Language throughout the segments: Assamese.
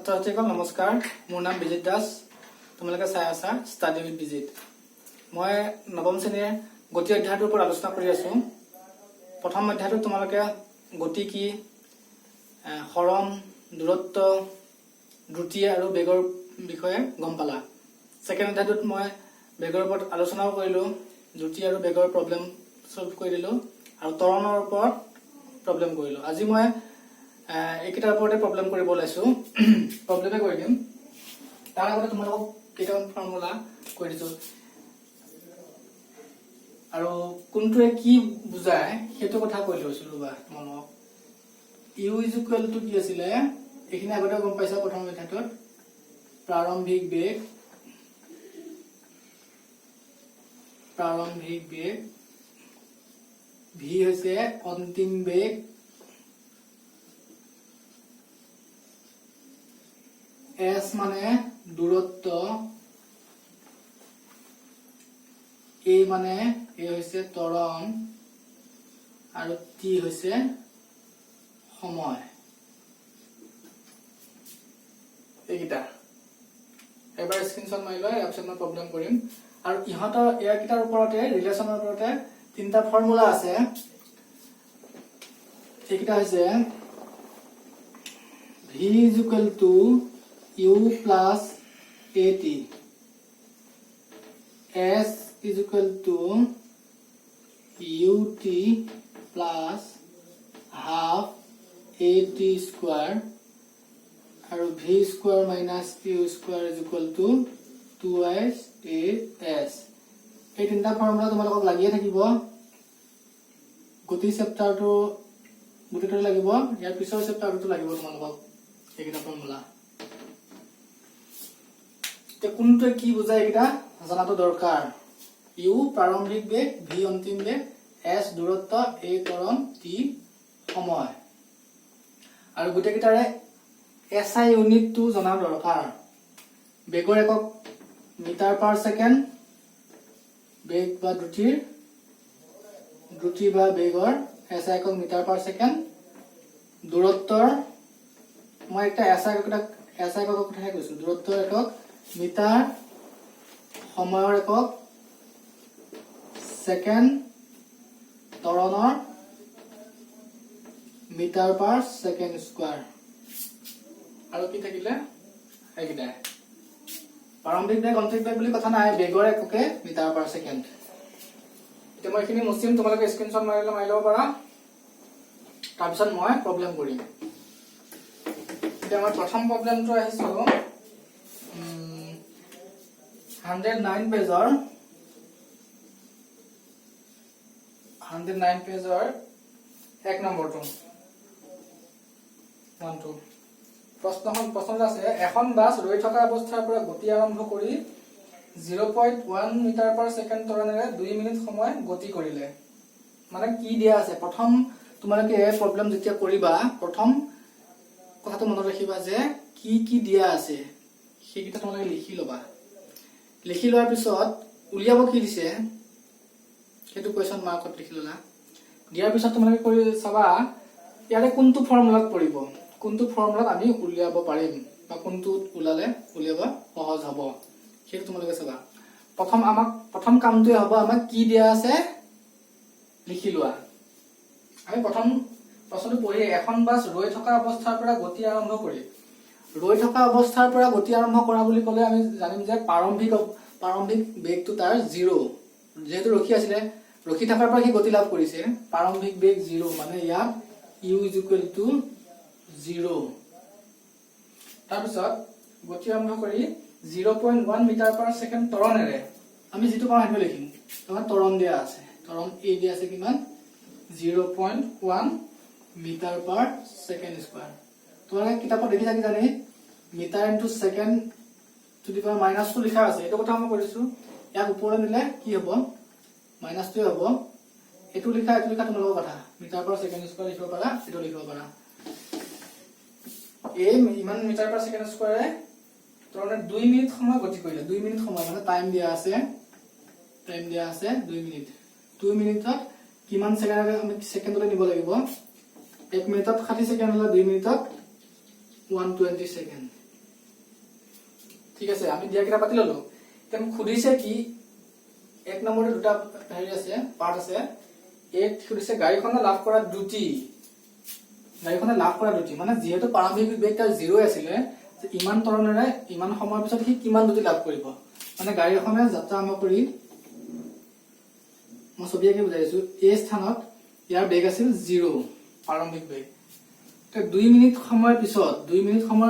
ছাত্ৰ-ছাত্ৰীসকল নমস্কাৰ। মোৰ নাম বিজিত দাস। তোমালোকে চাই আছা ষ্টাডি উইথ বিজিত। মই নৱম শ্ৰেণীৰ গতি অধ্যায়টোৰ ওপৰত আলোচনা কৰি আছো। প্ৰথম অধ্যায়টোত তোমালোকে গতি কি, হৰণ, দূৰত্ব, দ্ৰুতি আৰু বেগৰ বিষয়ে গম পালা। ছেকেণ্ড অধ্যায়টোত মই বেগৰ ওপৰত আলোচনাও কৰিলো, দ্ৰুতি আৰু বেগৰ প্ৰব্লেম সলভ কৰি দিলো আৰু ত্বৰণৰ ওপৰত প্ৰব্লেম কৰিলো। আজি মই এইকেইটাৰ ওপৰতে প্ৰব্লেম কৰিব ওলাইছো। প্ৰব্লেমে কৰি দিম। তাৰ আগতে তোমালোকক কেইটামান ফৰ্মুলা কৈ দিছো আৰু কোনটোৱে কি বুজায় সেইটো কথা কৈ লৈছো। ৰবা তোমালোকক ইউ ইজ ইকুৱেল টু কি আছিলে এইখিনি আগতে গম পাইছা। প্ৰথম অধ্যায়টোত প্ৰাৰম্ভিক বেগ ভি হৈছে অন্তিম বেগ, এছ মানে দূৰত্ব, এ মানে হৈছে ত্বৰণ আৰু টি হৈছে সময়। এইকেইটা এবাৰ স্ক্ৰীনশ্বট মাৰি লয়, তাৰপিছত মই প্ৰব্লেম কৰিম। আৰু ইহঁতৰ ইয়াৰকেইটাৰ ওপৰতে ৰিলেশ্যনৰ ওপৰতে তিনিটা ফৰ্মুলা আছে। এইকেইটা হৈছে V is equal to U plus A T, S is equal to U T plus half A T square আৰু V square minus U square is equal to 2s a s। এই তিনিটা ফৰ্মুলা তোমালোকক লাগিয়ে থাকিব। গতি চেপ্টাৰটো গোটেইটো লাগিব, ইয়াৰ পিছৰ চেপ্টাৰটো লাগিব তোমালোকক এইকেইটা ফৰ্মুলা। এতিয়া কোনটোৱে কি বুজায় এইকেইটা জনাটো দৰকাৰ। ইউ প্ৰাৰম্ভিক বেগ, ভি অন্তিম বেগ, এছ দূৰত্ব, এ ত্বৰণ, টি সময়। আৰু গোটেইকেইটাৰে SI ইউনিটটো জনা দৰকাৰ। বেগৰ একক মিটাৰ পাৰ ছেকেণ্ড, বেগ বা দ্ৰুতি বা বেগৰ SI একক মিটাৰ পাৰ ছেকেণ্ড, দূৰত্বৰ মই একটা SI একৰ কথাহে কৈছো। দূৰত্বৰ একক মিটাৰ, সময়ৰ একক ছেকেণ্ড, ত্বৰণৰ মিটাৰ পাৰ ছেকেণ্ড স্কোৱাৰ। আৰু কি থাকিলে এইকেইটাই। প্ৰাৰম্ভিক বেগ অন্তিম বেগ বুলি কথা নাই, বেগৰ এককে মিটাৰ পাৰ ছেকেণ্ড। এতিয়া মই এইখিনি মুচিম, তোমালোকে স্ক্ৰীনশ্বট মাৰি ল'ব পাৰা। তাৰপিছত মই প্ৰব্লেম কৰিম। এতিয়া মই প্ৰথম প্ৰব্লেমটো আহিছো 109 পেজৰ 1 নম্বৰটো 1-2 প্ৰশ্ন আছে। এখন বাছ ৰৈ থকা অৱস্থাৰ পৰা গতি আৰম্ভ কৰি 0.1 মিটাৰ পাৰ ছেকেণ্ড ত্বৰণেৰে 2 মিনিট সময় গতি কৰিলে। মানে কি দিয়া আছে, প্ৰথম তোমালোকে প্ৰব্লেম যেতিয়া কৰিবা প্ৰথম কথাটো মনত ৰাখিবা যে কি কি দিয়া আছে সেইকেইটা তোমালোকে লিখি ল'বা। লিখি লোৱাৰ পিছত উলিয়াব কি দিছে সেইটো কুৱেশ্যন মাৰ্কত লিখি ল'লা। দিয়াৰ পিছত তোমালোকে কৰি চাবা ইয়াৰে কোনটো ফৰ্মুলাত পৰিব, কোনটো ফৰ্মুলাত আমি উলিয়াব পাৰিম বা কোনটো উলিয়াব সহজ হ'ব সেইটো তোমালোকে চাবা। প্ৰথম কামটোৱে হ'ব আমাক কি দিয়া আছে লিখি লোৱা। আমি প্ৰথম প্ৰশ্নটো পঢ়ি এখন বাছ ৰৈ থকা অৱস্থাৰ পৰা গতি আৰম্ভ কৰি, ৰৈ থকা অৱস্থাৰ পৰা গতি আৰম্ভ কৰা বুলি ক'লে আমি জানিম যে প্ৰাৰম্ভিক বেগটো তাৰ 0, যিহেতু ৰখি আছিলে, ৰখি থকাৰ পৰা সি গতি লাভ কৰিছে। প্ৰাৰম্ভিক বেগ 0 মানে ইয়াত ইউ ইজ ইকুৱেল টু 0। তাৰপিছত গতি আৰম্ভ কৰি 0.1 মিটাৰ পাৰ ছেকেণ্ড ত্বৰণেৰে আমি যিটো পাওঁ সেইটো লিখিম। তোমাৰ ত্বৰণ দিয়া আছে, ত্বৰণ এ দিয়া আছে কিমান 0.1 মিটাৰ পাৰ ছেকেণ্ড স্কোৱাৰ। তোমালোকে কিতাপত দেখি থাকি জানি metre into second to the power মাইনাছটো লিখা আছে। এইটো কথা মই কৰিছো। ইয়াক ওপৰলৈ নিলে কি হ'ব মাইনাছটোৱে হ'ব। এইটো লিখা তোমালোকৰ কথা। মিটাৰ পাৰ ছেকেণ্ড স্কোৱাৰ লিখিব পাৰা, এইটো লিখিব পাৰা। এই ইমান মিটাৰ পাৰ ছেকেণ্ড স্কোৱাৰে ত্বৰণে 2 মিনিট সময় গতি কৰিলে। 2 মিনিট সময় মানে টাইম দিয়া আছে 2 মিনিট। 2 মিনিটত কিমান ছেকেণ্ড আমি ছেকেণ্ডলৈ নিব লাগিব। 1 মিনিটত 60 ছেকেণ্ড হলে 2 মিনিটত 120 ছেকেণ্ড। ঠিক আছে, আমি দিয়া কেইটা পাতি ললো। এতিয়া মোক সুধিছে কি, এক নম্বৰতে দুটা হেৰি আছে, পাৰ্ট আছে। এক সুধিছে গাড়ীখনে লাভ কৰা দ্ৰুতি, গাড়ীখনে লাভ কৰা দ্ৰুতি মানে যিহেতু প্ৰাৰম্ভিক বেগ তাৰ 0 আছিলে, ইমান ত্বৰণেৰে ইমান সময়ৰ পিছত সি কিমান দ্ৰুতি লাভ কৰিব। মানে গাড়ী এখনে যাত্ৰা আৰম্ভ কৰি, মই ছবি আঁকি বুজাইছো, এই স্থানত ইয়াৰ বেগ আছিল 0, প্ৰাৰম্ভিক বেগ। 2 মিনিট সময়ৰ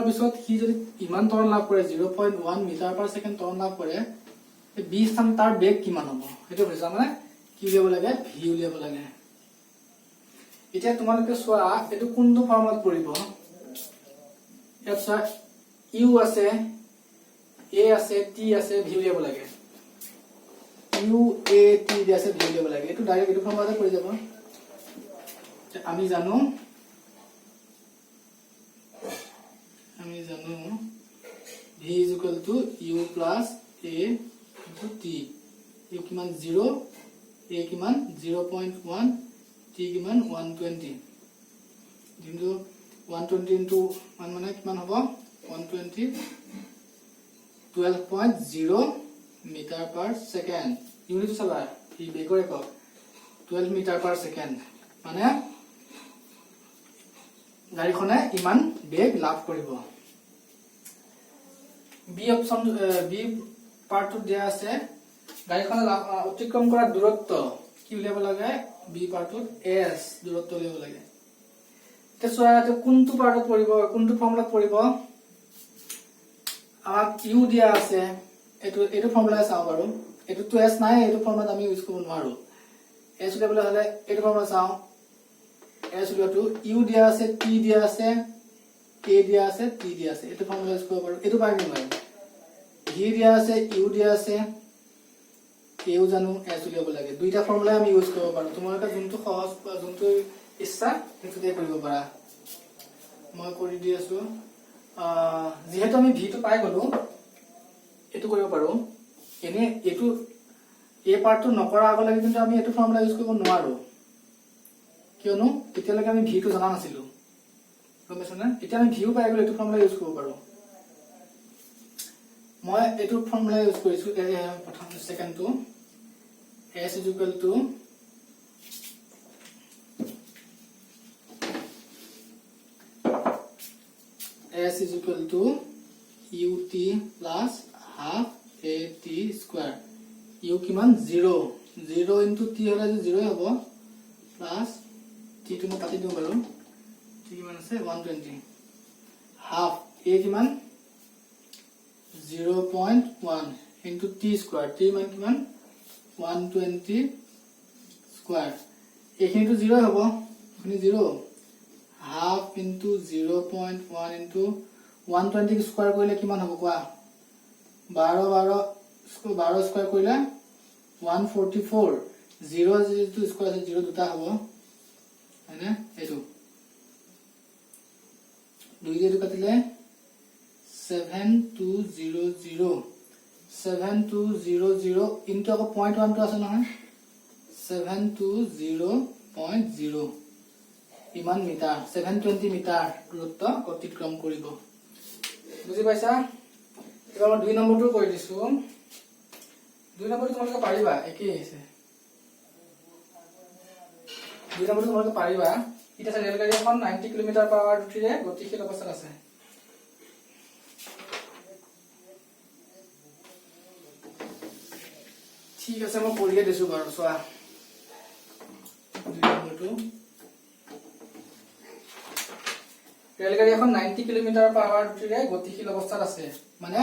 পিছত সি যদি ইমান ত্বৰণ লাভ কৰে, 0.1 মিটাৰ পাৰ ছেকেণ্ড ত্বৰণ লাভ কৰে, বি স্থান তাৰ বেগ কিমান হ'ব সেইটো বুজিছা। মানে কি উলিয়াব লাগে, ভি উলিয়াব লাগে। এতিয়া তোমালোকে চোৱা এইটো কোনটো ফৰ্মত পৰিব। ইয়াত চোৱা ইউ আছে, এ আছে, টি আছে, ভি উলিয়াব লাগে। ইউ এ টি দি আছে, ভি উলিয়াব লাগে। এইটো ডাইৰেক্ট এইটো ফৰ্মতে পৰি যাব। আমি জানো v is equal to U plus a into t. U কিমান 0, এ কিমান 0.1, টি কিমান 120। কিন্তু 120 ইনটু 1 মানে কিমান হ'ব, 120 12.0 মিটাৰ পাৰ ছেকেণ্ড। ইউনিট চাবা ই বেগৰ একক 12 মিটাৰ পাৰ ছেকেণ্ড। মানে গাড়ীখনে ইমান বেগ লাভ কৰিব। বি অপশন, বি পাৰ্টটো দিয়া আছে, গাড়ীখনে অতিক্ৰম কৰা দূৰত্ব কি উলিয়াব লাগে, বি পাৰ্টটোত এছ দূৰত্ব উলিয়াব লাগে। এতিয়া চোৱা এইটো কোনটো পাৰ্টত পৰিব, কোনটো ফৰ্মুলাত পৰিব। আমাক ইউ দিয়া আছে, এইটো ফৰ্মুলা চাওঁ বাৰু। এইটোতো এছ নাই, এইটো ফৰ্মুলাত আমি ইউজ কৰিব নোৱাৰো। এছ উলিয়াবলৈ হলে এইটো ফৰ্মুলা চাওঁ। এছ উলিয়াটো ইউ দিয়া আছে, টি দিয়া আছে, কে দিয়া আছে, টি দিয়া আছে, এইটো ফৰ্মুলা ইউজ কৰিব পাৰো। এইটো পাৰিম নোৱাৰিম। ভি দিয়া আছে, ইউ দিয়া আছে, কেও জানো, এছ উলিয়াব লাগে। দুইটা ফৰ্মুলা আমি ইউজ কৰিব পাৰো। তোমালোকে যোনটো সহজ, যোনটো ইচ্ছা সেইটোতে কৰিব পাৰা। মই কৰি দি আছো। যিহেতু আমি ভিটো পাই গলো, এইটো কৰিব পাৰো। এনে এইটো এই পাৰ্টটো নকৰা আগলৈকে কিন্তু আমি এইটো ফৰ্মুলা ইউজ কৰিব নোৱাৰো, কিয়নো এতিয়ালৈকে আমি ভিটো জনা নাছিলো। গম পাইছো নে? এতিয়া আমি ভিও পাই গলো, এইটো ফৰ্মুলা ইউজ কৰিব পাৰো। মই এইটো ফৰ্মুলা ইউজ কৰিছো। প্ৰথম ছেকেণ্ডটো S is equal to S is equal to ut plus half at square. U কিমান 0 into t হলে 0 হ'ব প্লাস t টো মই কাটি দিওঁ বাৰু। t কিমান আছে 120 half a কিমান 0.1 into t square, t মান কিমান 120 square। এইখিনিটো 0 হ'ব, এখিনি 0 half into 0.1 into 120 স্কয়ার কৰিলে কিমান হ'ব কোৱা। 12 স্কয়াৰ কৰিলে 144। 0 যেটো স্কয়ার আছে 0 দুটা হ'ব হয়নে। এইটো 2 দিয়ে কাটিলে 7200 7200 into আকৌ 0.1 টো আছে নহয় 720.0 ইমান মিটাৰ 720 মিটাৰ দূৰত্ব অতিক্ৰম কৰিব। বুজি পাইছা? এবাৰ মই 2 নম্বৰটো কৈ দিছো। 2 নম্বৰটো তোমালোকে পাৰিবা, একেই আছে। 2 নম্বৰটো তোমালোকে পাৰিবা। এটা আছে ৰেলগাড়ী এখন 90 কিলোমিটাৰ পাৰ গতিৰে গতিশীল অৱস্থাত আছে। ঠিক আছে, মই কৰিয়ে দিছো বাৰু চোৱা। 2 নম্বৰটো ৰেলগাড়ী এখন 90 কিলোমিটাৰ পাৰ গতিৰে গতিশীল অৱস্থাত আছে। মানে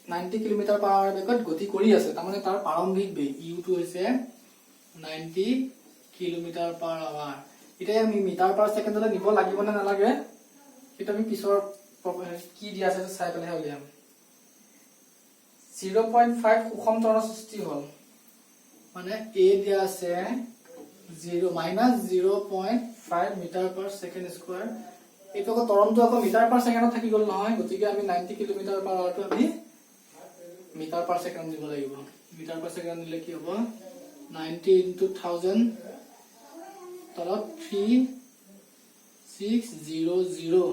90 কিলোমিটাৰ পাৰ বেগত গতি কৰি আছে, তাৰমানে তাৰ প্ৰাৰম্ভিক বেগ ইউটো হৈছে 90 কিলোমিটাৰ পাৰ আৱাৰ। এতিয়া আমি মিটাৰ পাৰ ছেকেণ্ডলৈ নিব লাগিব নে নালাগে সেইটো আমি পিছৰ কি দিয়া আছে চাই পেলাইহে উলিয়াম। 0.5 সুষম ত্বৰণৰ সৃষ্টি হ'ল, মানে a দিয়া আছে 0.5 মিটাৰ পাৰ ছেকেণ্ড স্কয়াৰ। এইটো আকৌ ত্বৰণটো আকৌ মিটাৰ পাৰ ছেকেণ্ডত থাকি গ'ল নহয়, গতিকে আমি 90 কিলোমিটাৰ পাৰ আৱাৰটো আমি মিটাৰ পাৰ ছেকেণ্ড দিব লাগিব। মিটাৰ পাৰ ছেকেণ্ড দিলে কি হ'ব 90 into 1000 তলত 3600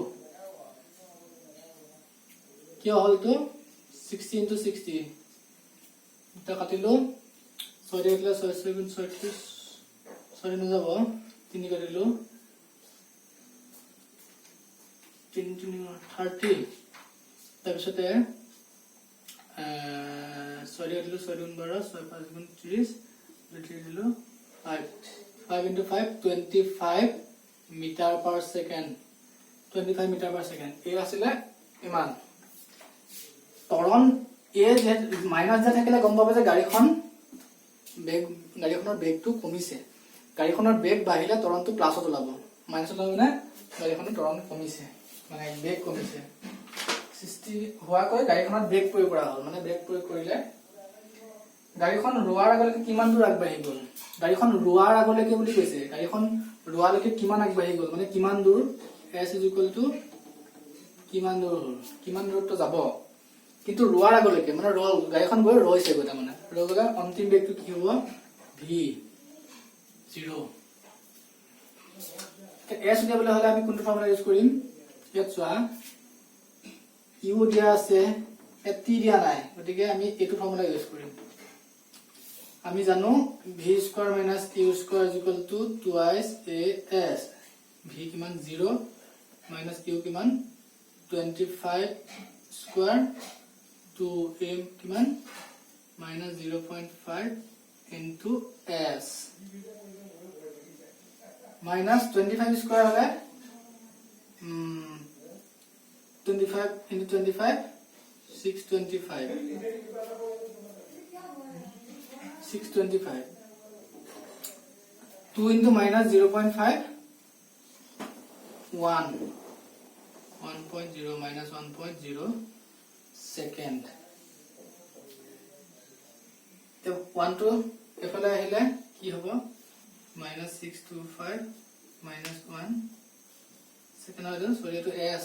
কিয় হ'ল তো 60 into 60 এটা কাটিলো 6 দিলে 6 7 36 6 ন যাব 3 কাটিলো 3 3 30 তাৰপিছতে 6 দিলো 6 গুণ 12 6 5 গুণ 30 দিলো 5 into 5 25 metre per second 25 metre per second এই আছিল ইমান তৰণ এ যে মাইনাস যে থাকিলে গম পাবে যে গাড়ীখনৰ বেগটো কমিছে গাড়ীখনৰ বেগ বাঢ়িলে তৰণটো প্লাছত ওলাব মাইনাছত ওলাব মানে গাড়ীখনৰ তৰণ কমিছে মানে বেগ কমিছে সৃষ্টি হোৱাকৈ গাড়ীখনত ব্ৰেক প্ৰয়োগ কৰা হ'ল মানে ব্ৰেক প্ৰয়োগ কৰিলে গাড়ীখন ৰোৱাৰ আগলৈকে কিমান দূৰ আগবাঢ়ি গ'ল গাড়ীখন ৰোৱাৰ আগলৈকে বুলি কৈছে গাড়ীখন ৰোৱালৈকে কিমান আগবাঢ়ি গ'ল মানে কিমান দূৰ s কিমান দূৰ হ'ল কিমান দূৰত্ব যাব কিন্তু ৰোৱাৰ আগলৈকে মানে গাড়ীখন গৈ ৰৈছে গৈ মানে ৰৈ গ'লে অন্তিম বেগটো কি হ'ব v 0 s উলিয়াবলৈ হ'লে আমি কোনটো ফৰ্মুলা ইউজ কৰিম ইয়াত চোৱা u দিয়া আছে t দিয়া নাই গতিকে আমি এইটো ফৰ্মুলা ইউজ কৰিম আমি জানো v square minus u square twice as v কিমান 0 minus u কিমান 25 স্কয়ার 2m কিমান minus 0.5 into s minus 25 square হলে 25 into 25 625 2 into minus 0.5 1.0 minus 1.0 second तो 1 to এফালে আহিলে কি হ'ব minus 625 minus 1 second হলো সরি তো s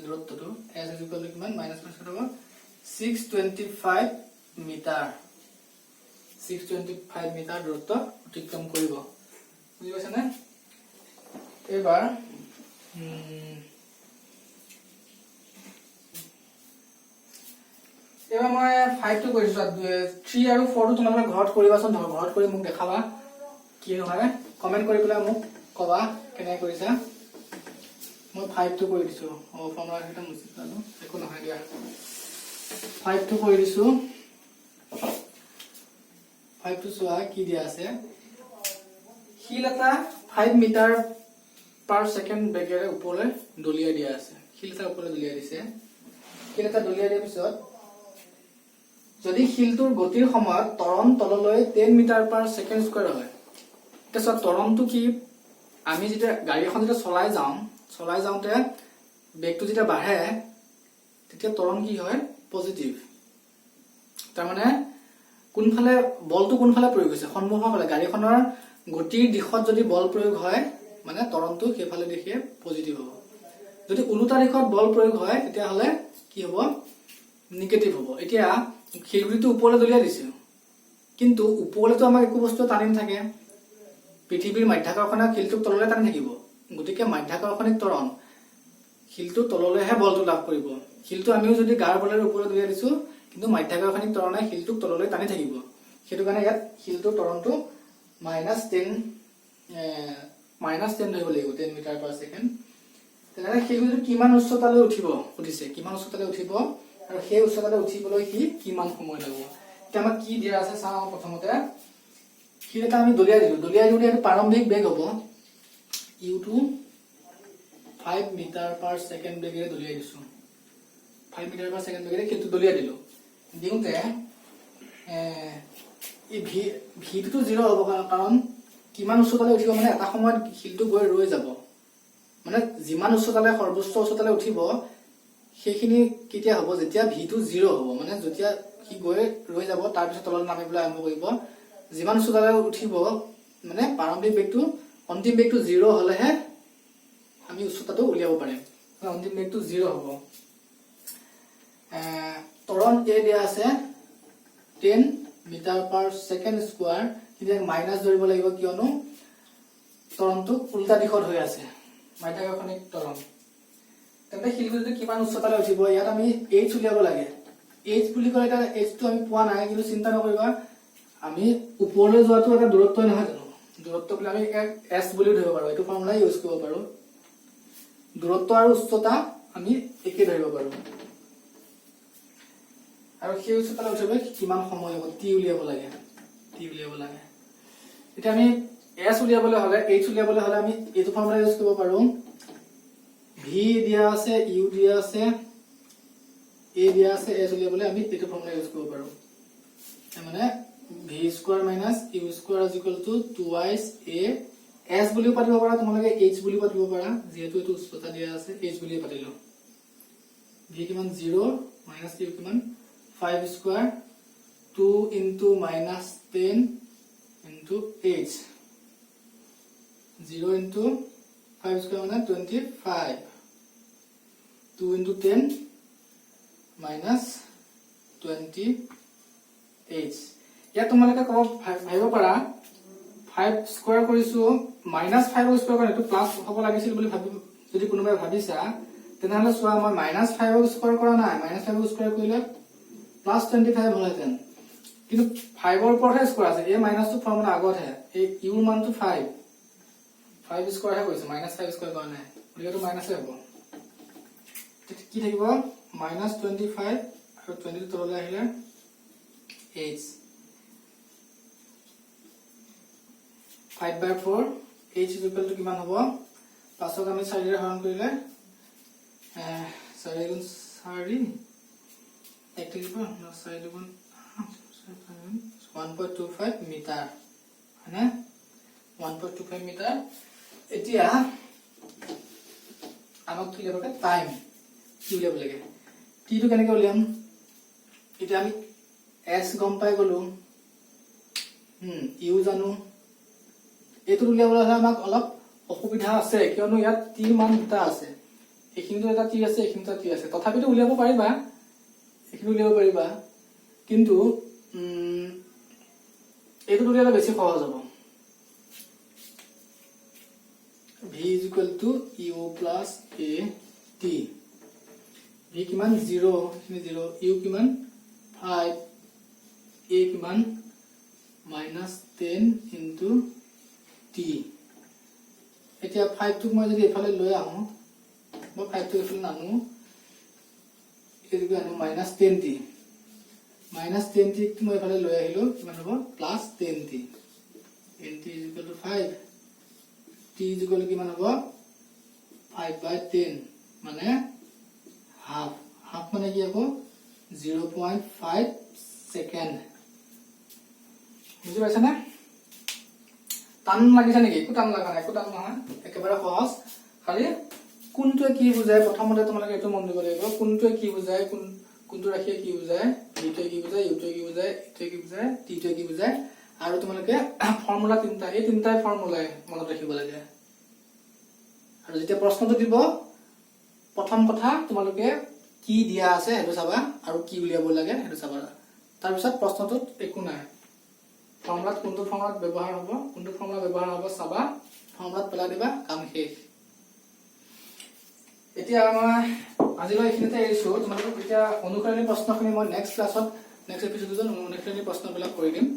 দূরত্বটো s কিমান minus হ'ব 625 মিটাৰ 625 মিটাৰ দূৰত্ব অতিক্ৰম কৰিব বুজি পাইছা নে এবাৰ এবাৰ মই 5 টো কৰিছো 3 আৰু 4 টো তোমালোকে ঘৰত কৰিবাচোন ঘৰত কৰি মোক দেখাবা কি হয় কমেন্ট কৰি পেলাই মোক কবা কেনে কৰিছা মই 5 টো কৰি দিছো ফৰ্মুলা এটা মুছি পালো একো নহয় দিয়া 5 টো কৰি দিছো 5 টো সোয়া কি দিয়া আছে হিল এটা 5 মিটাৰ পাৰ সেকেন্ড বেগেৰে ওপৰলৈ দলিয়া দিয়া আছে হিল এটা ওপৰলৈ দলিয়া দিছে হিল এটা দলিয়া দিয়াৰ পিছত যদি হিলটোৰ গতিৰ সময়ত তৰণ তললৈ 10 মিটাৰ পাৰ সেকেন্ড স্কয়াৰ হয় তেতিয়া তৰণটো কি আমি যেতিয়া গাড়ীখন যেতিয়া চলাই যাওঁতে বেগটো যেতিয়া বাঢ়ে তেতিয়া তৰণ কি হয় পজিটিভ তাৰ মানে কোনফালে বলটো কোনফালে প্ৰয়োগ হৈছে সন্মুখৰ ফালে গাড়ীখনৰ গতিৰ দিশত যদি বল প্ৰয়োগ হয় মানে তৰণটো সেইফালে দেখে পজিটিভ হ'ব যদি উল্টা দিশত বল প্ৰয়োগ হয় তেতিয়া হলে কি হ'ব নেগেটিভ হ'ব এতিয়া খিলগুটিটো ওপৰলৈ দলিয়া দিছে কিন্তু ওপৰলৈতো আমাক একো বস্তু টানি নাথাকে পৃথিৱীৰ মধ্যাকৰ্ষণে খিলটোক তললৈ টানি থাকিব গতিকে মধ্যাকৰ্ষণিক ত্বৰণ খিলটো তললৈহে বলটো লাভ কৰিব খিলটো আমিও যদি গাৰ বলেৰ ওপৰত দলিয়াই দিছো কিন্তু মধ্যাকৰ্ষণিক ত্বৰণে খিলটোক তললৈ টানি থাকিব সেইটো কাৰণে ইয়াত খিলটোৰ ত্বৰণটো -10 ধৰিব লাগিব 10 মিটাৰ পাৰ সেকেন্ড তেনে খিলটো কিমান উচ্চতালৈ উঠিব উঠিছে কিমান উচ্চতালৈ উঠিব আৰু সেই উচ্চতালৈ উঠিবলৈ কি কিমান সময় লাগিব এতিয়া আমাক কি দিয়া আছে চাওঁ প্ৰথমতে খিল এটা আমি দলিয়াই দিলে এটা প্ৰাৰম্ভিক বেগ হ'ব u2 5 মিটাৰ পাৰ সেকেন্ড বেগেৰে দলিয়াই দিছো 5 মিটাৰ পাৰ সেকেন্ড বেগেৰে খিলটো দলিয়াই দিলো দিওঁতে এই ভিটো 0 হ'ব কাৰণ কিমান উচ্চতালৈ উঠিব মানে এটা সময়ত খিলটো গৈ ৰৈ যাব মানে যিমান উচ্চতালৈ সৰ্বোচ্চ উচ্চতালৈ উঠিব সেইখিনি কেতিয়া হ'ব যেতিয়া ভিটো 0 হ'ব মানে যেতিয়া কি গৈ ৰৈ যাব তাৰ পিছত তললৈ নামিবলৈ আৰম্ভ কৰিব যিমান উচ্চতালৈ উঠিব মানে প্ৰাৰম্ভিক বেগটো অন্তিম বেগটো 0 হলেহে আমি উচ্চতাটো উলিয়াব পাৰিম অন্তিম বেগটো 0 হ'ব ত্বৰণ এ দিয়া আছে 10 মিটাৰ পাৰ সেকেন্ড স্কয়াৰ কিন্তু মাইনাস ধৰিব লাগিব কিয়নো ত্বৰণটো উল্টা দিশত হৈ আছে মধ্যাকৰ্ষণিক ত্বৰণ তেন্তে শিলগুটিটো কিমান উচ্চতালৈ উঠিব ইয়াত আমি h উলিয়াব লাগে h বুলি কলে এটা h টো আমি পোৱা নাই কিন্তু চিন্তা নকৰিবা আমি ওপৰলৈ যোৱাটো এটা দূৰত্ব নহয় জানো দূৰত্ব বুলি আমি s বুলি ধৰিব পাৰো এইটো ফৰ্মুলা ইউজ কৰিব পাৰো দূৰত্ব আৰু উচ্চতা আমি একে ধৰিব পাৰো আৰু সেই উচ্চতালৈ উঠিবলৈ কিমান সময় হ'ব t উলিয়াব লাগে এতিয়া আমি s উলিয়াবলৈ হলে h উলিয়াবলৈ হলে আমি এইটো ফৰ্মুলা ইউজ কৰিব পাৰো v দিয়া আছে u দিয়া আছে a দিয়া আছে s উলিয়াবলৈ আমি এইটো ফৰ্মুলা ইউজ কৰিব পাৰো মানে v square minus u square is equal to 2x a s বুলিও পাতিব পাৰা তোমালোকে h বুলিও পাতিব পাৰা যেহেতু এটো উচ্চতা দিয়া আছে h বুলিও পাতিলো v কিমান 0 minus u কিমান 5 square 2 into minus 10 into h 0 into 5 square মানে 25 2 into 10 minus 28 या তোমালোকে কব ভাবিব পাৰা 5 স্কয়াৰ কৰিছো -5 স্কয়াৰ কৰে তো প্লাস হ'ব লাগিছিল বুলি ভাবি যদি কোনোবাই ভাবিছা তেনেহলে সোৱা মই -5 স্কয়াৰ কৰা নাই -5 স্কয়াৰ কৰিলে +25 হলহেতেন কিন্তু 5 ৰ ওপৰহে স্কয়াৰ আছে এই মাইনাসটো ফৰ্মুলা আগত হে এই u ৰ মানটো 5 স্কয়াৰ হে কৈছো -5 স্কয়াৰ কৰা নাই গতিকে মাইনাসে হ'ব কি থাকিব -25 আৰু 20 তললৈ আহিলে h 5/4 h is equal to কিমান হ'ব 5ক আমি 4 ৰে হৰণ কৰিলে 4 গুণ 4 এক থাকিব 4 গুণ 1.25 মিটাৰ হয়নে 1.25 মিটাৰ এতিয়া আমাক কি লাগে টাইম কি উলিয়াব লাগে t টো কেনেকৈ উলিয়াম এতিয়া আমি s গম পাই গলো u জানো এটো উলিয়াবলৈ হলে আমাক অলপ অসুবিধা আছে কিয়নো ইয়াত t মান দুটা আছে এখিনিটো এটা t আছে এখিনিটো t আছে তথাপিতো উলিয়াব পাৰিবা এখিনি উলিয়াব পাৰিবা কিন্তু এটো উলিয়ালে বেছি সহজ হ'ব v is equal to u plus a t v কিমান 0 u কিমান 5 a কিমান -10 into t এতিয়া 5 টো মই যদি এফালে লৈ আহো মই 5 টো এফালে নানো এদিকে আনো -10t -10t টো মই এফালে লৈ আহিলো কিমান হ'ব +10t nt is equal to 5 t is equal to কিমান হ'ব 5/10 মানে হাফ মানে কি হ'ব 0.5 সেকেন্ড বুজি পাইছা না টান লাগিছে নেকি একো টান লাগা নাই একো টান নহয় একেবাৰে সহজ খালি কোনটোৱে কি বুজায় প্ৰথমতে তোমালোকে এটো মন দিব লাগিব কোনটোৱে কি বুজায় কোনটো ৰাখিয়ে কি বুজায় ভিটোৱে কি বুজায় ইউটোৱে কি বুজায় ইটোৱে কি বুজায় টিটোৱে কি বুজায় আৰু তোমালোকে ফৰ্মুলা তিনটা এই তিনটাই ফৰ্মুলাই মনত ৰাখিব লাগে আৰু যেতিয়া প্ৰশ্নটো দিব প্ৰথম কথা তোমালোকে কি দিয়া আছে হেতু চাবা আৰু কি উলিয়াব লাগে হেতু চাবা তাৰ পিছত প্ৰশ্নটোত একো নাই ফৰ্মুলাত কোনটো ফৰ্মুলাত ব্যৱহাৰ হ'ব কোনটো ফৰ্মুলা ব্যৱহাৰ হ'ব চাবা ফৰ্মুলাত পেলাই দিবা কাম শেষ এতিয়া মই আজিলৈ এখিনিতে এৰিছো তোমালোকক এতিয়া অনুকৰণী প্ৰশ্নখিনি মই নেক্সট ক্লাছত নেক্সট এপিসোডত অনুকৰণী প্ৰশ্নবিলাক কৰি দিম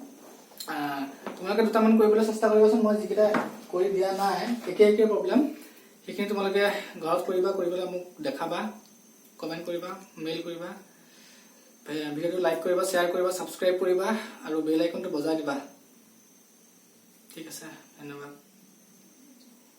তোমালোকে দুটামান কৰিবলৈ চেষ্টা কৰিবাচোন মই যিকেইটা কৰি দিয়া নাই একে প্ৰবলেম সেইখিনি তোমালোকে ঘৰত কৰিবলৈ মোক দেখাবা কমেন্ট কৰিবা মেইল কৰিবা ভিডিওটো লাইক কৰিবা শেয়াৰ কৰিবা সাবস্ক্ৰাইব কৰিবা আৰু বেল আইকনটো বজাই দিবা ঠিক আছে ধন্যবাদ